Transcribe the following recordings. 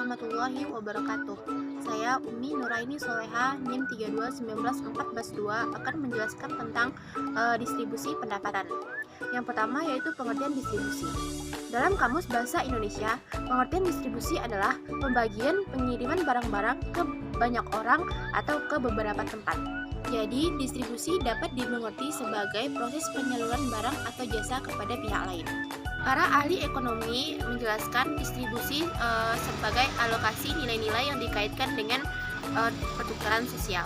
warahmatullahi wabarakatuh. Saya Umi Nuraini Soleha, NIM 3219142 akan menjelaskan tentang distribusi pendapatan. Yang pertama yaitu pengertian distribusi. Dalam Kamus Bahasa Indonesia, pengertian distribusi adalah pembagian pengiriman barang-barang ke banyak orang atau ke beberapa tempat. Jadi, distribusi dapat dimengerti sebagai proses penyaluran barang atau jasa kepada pihak lain. Para ahli ekonomi menjelaskan distribusi sebagai alokasi nilai-nilai yang dikaitkan dengan pertukaran sosial.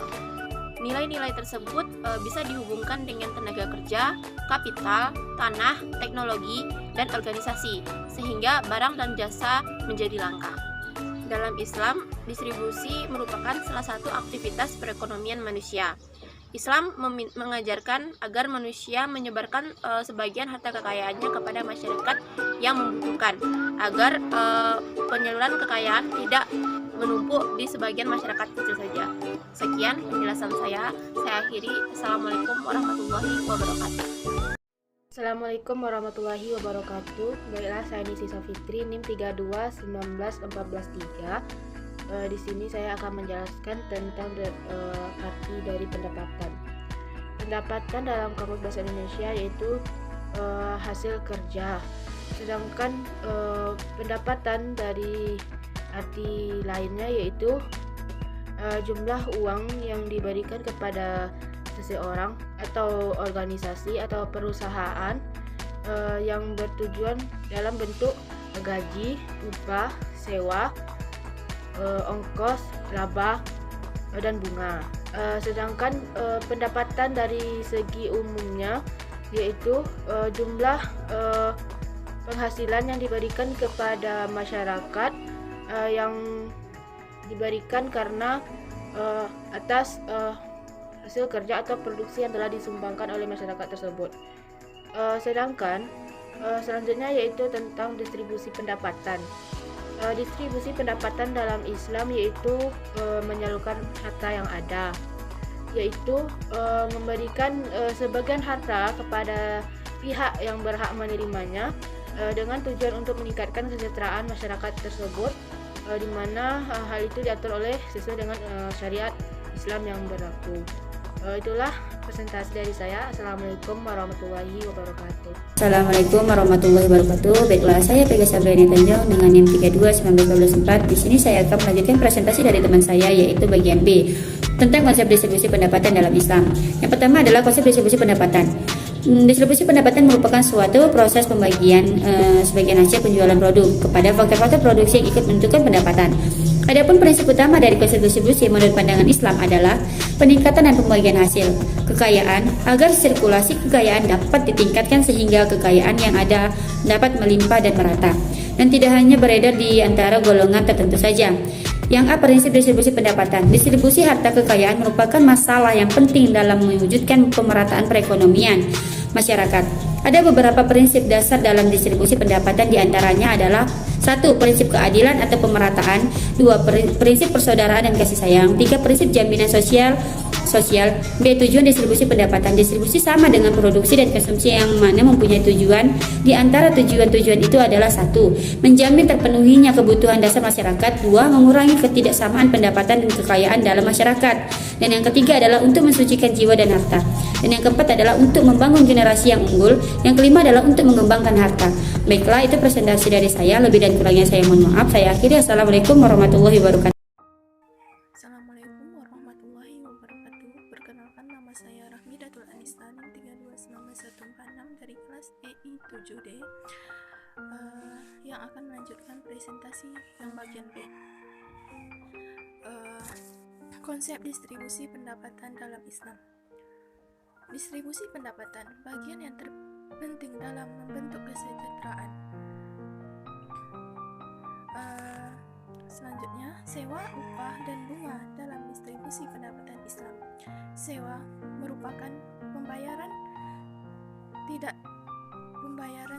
Nilai-nilai tersebut bisa dihubungkan dengan tenaga kerja, kapital, tanah, teknologi, dan organisasi, sehingga barang dan jasa menjadi langka. Dalam Islam, distribusi merupakan salah satu aktivitas perekonomian manusia. Islam mengajarkan agar manusia menyebarkan sebagian harta kekayaannya kepada masyarakat yang membutuhkan, agar penyaluran kekayaan tidak menumpuk di sebagian masyarakat kecil saja. Sekian penjelasan saya akhiri. Assalamualaikum warahmatullahi wabarakatuh. Assalamualaikum warahmatullahi wabarakatuh. Baiklah, saya Nisa Fitri, NIM 3219143. Di sini saya akan menjelaskan tentang arti dari pendapatan. Pendapatan dalam Kamus Bahasa Indonesia yaitu hasil kerja. Sedangkan pendapatan dari arti lainnya yaitu jumlah uang yang diberikan kepada seseorang atau organisasi atau perusahaan yang bertujuan dalam bentuk gaji, upah, sewa, ongkos, laba, dan bunga. Sedangkan pendapatan dari segi umumnya yaitu jumlah penghasilan yang diberikan kepada masyarakat yang diberikan karena atas hasil kerja atau produksi yang telah disumbangkan oleh masyarakat tersebut. Sedangkan selanjutnya yaitu tentang distribusi pendapatan. Distribusi pendapatan dalam Islam yaitu menyalurkan harta yang ada, yaitu memberikan sebagian harta kepada pihak yang berhak menerimanya dengan tujuan untuk meningkatkan kesejahteraan masyarakat tersebut, di mana hal itu diatur oleh sesuai dengan syariat Islam yang berlaku. Itulah presentasi dari saya. Assalamualaikum warahmatullahi wabarakatuh. Assalamualaikum warahmatullahi wabarakatuh. Baiklah, saya Pega Sabrina Tanjung dengan NIM 3219144. Di sini saya akan melanjutkan presentasi dari teman saya, yaitu bagian B tentang konsep distribusi pendapatan dalam Islam. Yang pertama adalah konsep distribusi pendapatan. Distribusi pendapatan merupakan suatu proses pembagian sebagian hasil penjualan produk kepada faktor-faktor produksi yang ikut menentukan pendapatan. Adapun prinsip utama dari konsep distribusi menurut pandangan Islam adalah peningkatan dan pembagian hasil kekayaan agar sirkulasi kekayaan dapat ditingkatkan sehingga kekayaan yang ada dapat melimpah dan merata dan tidak hanya beredar di antara golongan tertentu saja. Yang A, prinsip distribusi pendapatan. Distribusi harta kekayaan merupakan masalah yang penting dalam mewujudkan pemerataan perekonomian masyarakat. Ada beberapa prinsip dasar dalam distribusi pendapatan, diantaranya adalah 1. Prinsip keadilan atau pemerataan. 2. Prinsip persaudaraan dan kasih sayang. 3. Prinsip jaminan sosial. B. Tujuan distribusi pendapatan. Distribusi sama dengan produksi dan konsumsi yang mana mempunyai tujuan. Di antara tujuan-tujuan itu adalah 1. Menjamin terpenuhinya kebutuhan dasar masyarakat. 2. Mengurangi ketidaksamaan pendapatan dan kekayaan dalam masyarakat. Dan yang ketiga adalah untuk mensucikan jiwa dan harta. Dan yang keempat adalah untuk membangun generasi yang unggul. Yang kelima adalah untuk mengembangkan harta. Baiklah, itu presentasi dari saya. Lebih dan kurangnya saya mohon maaf. Saya akhiri. Assalamualaikum warahmatullahi wabarakatuh. Assalamualaikum warahmatullahi wabarakatuh. Perkenalkan, nama saya Rahmidatul Anista, NIM 3299146 dari kelas EI 7D, yang akan melanjutkan presentasi yang bagian B. Konsep distribusi pendapatan dalam Islam. Distribusi pendapatan bagian yang terpenting dalam membentuk kesejahteraan. Selanjutnya, sewa, upah, dan bunga dalam distribusi pendapatan Islam. Sewa merupakan pembayaran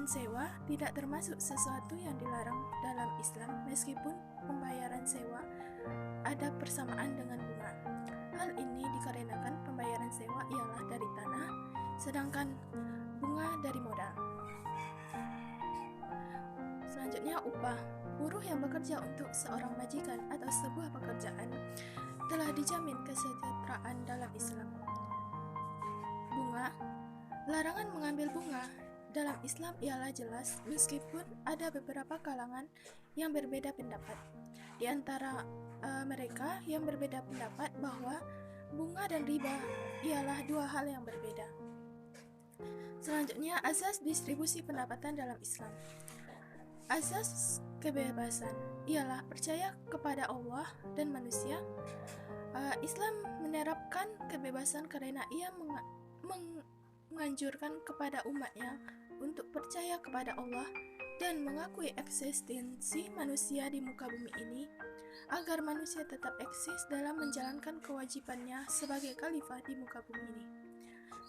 sewa tidak termasuk sesuatu yang dilarang dalam Islam, meskipun pembayaran sewa ada persamaan dengan bunga. Hal ini dikarenakan pembayaran sewa ialah dari tanah, sedangkan bunga dari modal. Selanjutnya, upah. buruh yang bekerja untuk seorang majikan atau sebuah pekerjaan telah dijamin kesejahteraan dalam Islam. Bunga. Larangan mengambil bunga dalam Islam ialah jelas meskipun ada beberapa kalangan yang berbeda pendapat. Di antara mereka yang berbeda pendapat bahwa bunga dan riba ialah dua hal yang berbeda. Selanjutnya, azas distribusi pendapatan dalam Islam. Azas kebebasan ialah percaya kepada Allah dan manusia. Islam menerapkan kebebasan karena ia menganjurkan kepada umatnya untuk percaya kepada Allah dan mengakui eksistensi manusia di muka bumi ini agar manusia tetap eksis dalam menjalankan kewajibannya sebagai khalifah di muka bumi ini.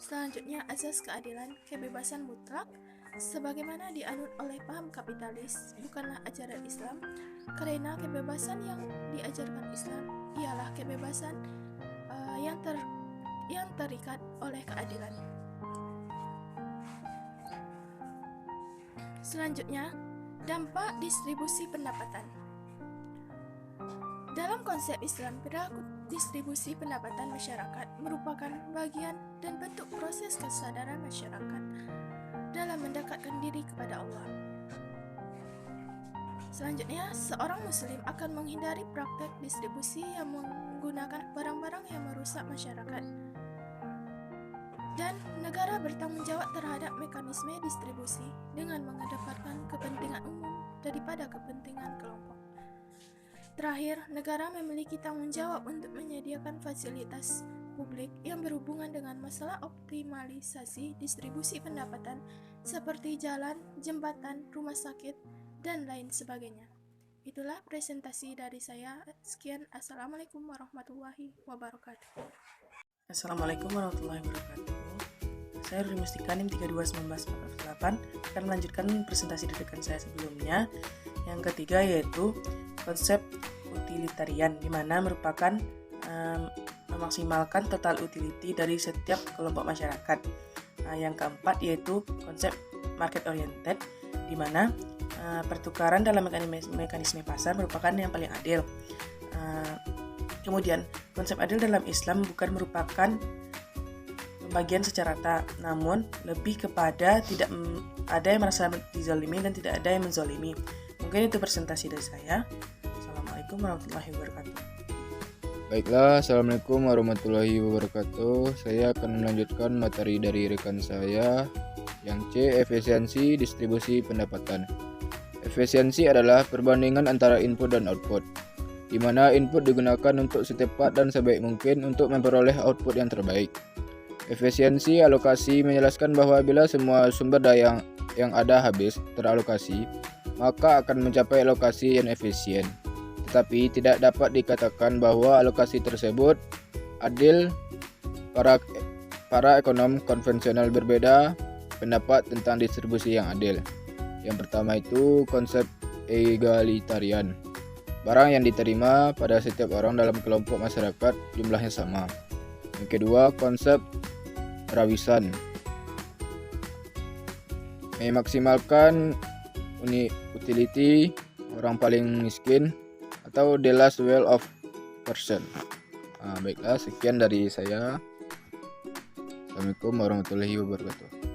Selanjutnya, azas keadilan, kebebasan mutlak sebagaimana dianut oleh paham kapitalis bukanlah ajaran Islam, karena kebebasan yang diajarkan Islam ialah kebebasan yang terikat oleh keadilan. Selanjutnya, dampak distribusi pendapatan. Dalam konsep Islam, perilaku distribusi pendapatan masyarakat merupakan bagian dan bentuk proses kesadaran masyarakat dalam mendekatkan diri kepada Allah. Selanjutnya, seorang muslim akan menghindari praktek distribusi yang menggunakan barang-barang yang merusak masyarakat. Dan negara bertanggung jawab terhadap mekanisme distribusi dengan mengedepankan kepentingan umum daripada kepentingan kelompok. Terakhir, negara memiliki tanggung jawab untuk menyediakan fasilitas publik yang berhubungan dengan masalah optimalisasi distribusi pendapatan seperti jalan, jembatan, rumah sakit, dan lain sebagainya. Itulah presentasi dari saya. Sekian, Assalamualaikum warahmatullahi wabarakatuh. Assalamualaikum warahmatullahi wabarakatuh. Saya Ruri Mustika NIM 321948 akan melanjutkan presentasi dari rekan saya sebelumnya. Yang ketiga yaitu konsep utilitarian, di mana merupakan memaksimalkan total utility dari setiap kelompok masyarakat. Yang keempat yaitu konsep market oriented, di mana pertukaran dalam mekanisme pasar merupakan yang paling adil. Kemudian, konsep adil dalam Islam bukan merupakan pembagian secara rata, namun lebih kepada tidak ada yang merasa dizalimi dan tidak ada yang menzalimi. Mungkin itu presentasi dari saya. Assalamualaikum warahmatullahi wabarakatuh. Baiklah, Assalamualaikum warahmatullahi wabarakatuh. Saya akan melanjutkan materi dari rekan saya yang C, efisiensi distribusi pendapatan. Efisiensi adalah perbandingan antara input dan output, di mana input digunakan untuk setepat dan sebaik mungkin untuk memperoleh output yang terbaik. Efisiensi alokasi menjelaskan bahwa bila semua sumber daya yang ada habis teralokasi, maka akan mencapai alokasi yang efisien. Tetapi tidak dapat dikatakan bahwa alokasi tersebut adil. Para ekonom konvensional berbeda pendapat tentang distribusi yang adil. Yang pertama itu konsep egalitarian. Barang yang diterima pada setiap orang dalam kelompok masyarakat jumlahnya sama. Yang kedua, konsep rawisan. Memaksimalkan utility orang paling miskin atau the last well of person. Baiklah, sekian dari saya. Assalamualaikum warahmatullahi wabarakatuh.